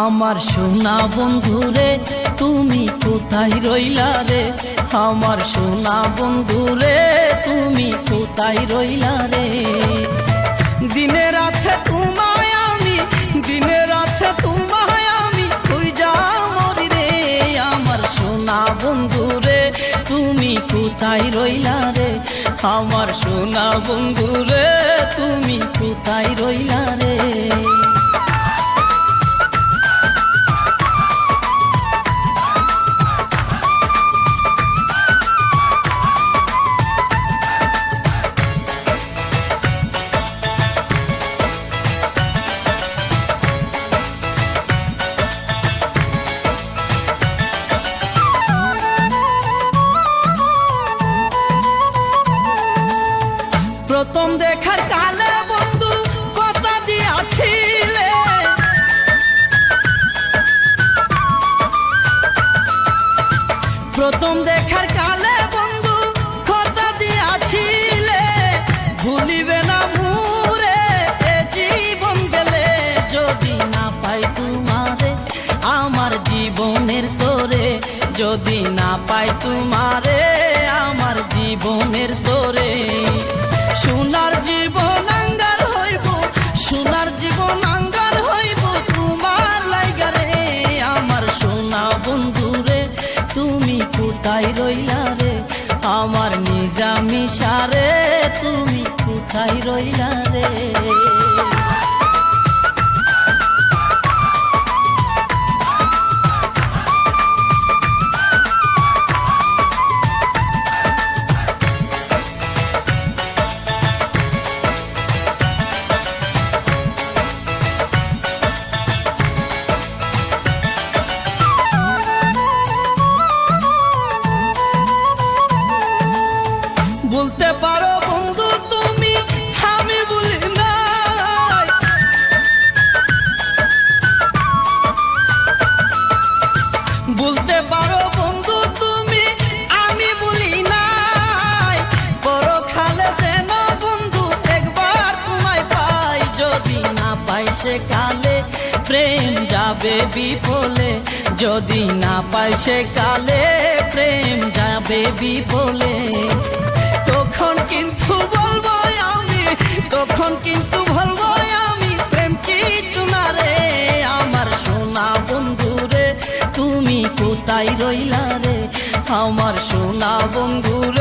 আমার সোনা বন্ধুরে তুমি কোথায় রইলা রে, আমার সোনা বন্ধুরে তুমি কোথায় রইলা রে। দিনে রাতে তোমায় আমি, দিনে রাতে তোমায় আমি খুঁজা মরি রে। আমার সোনা বন্ধুরে তুমি কোথায় রইলা রে, আমার সোনা বন্ধুরে তুমি কোথায় রইলা রে। প্রথম দেখার কালে বন্ধু কথা দিয়াছিলে, প্রথম দেখার কালে বন্ধু কথা দিয়াছিলে, ভুলিবে না মুরে এ জীবন গেলে। যদি না পাই তোমারে আমার জীবনের তোরে, যদি না পাই তোমারে আমার জীবনের তোরে। সোনার জীবন আঙ্গার হইব, সোনার জীবন আঙ্গার হইব তোমার লাইগা রে। আমার সোনা বন্ধুরে তুমি কোথায় রইলা রে, আমার নিজামিশারে তুমি কোথায় রইলা রে। বলতে পারো বন্ধু তুমি আমি বলি নাই, বলতে পারো বন্ধু তুমি আমি বলি নাই। পরকালে যেন বন্ধু একবার তোমায় পাই, যদি না পাই সে কালে প্রেম যাবে বিফলে, যদি না পাই সে কালে প্রেম যাবে বিফলে। তখন কিন্তু বলবো আমি, তখন কিন্তু বলবো আমি প্রেম কিছু না রে। আমার সোনা বন্ধুরে তুমি কোথায় রইলা রে, আমার সোনা বন্ধুরে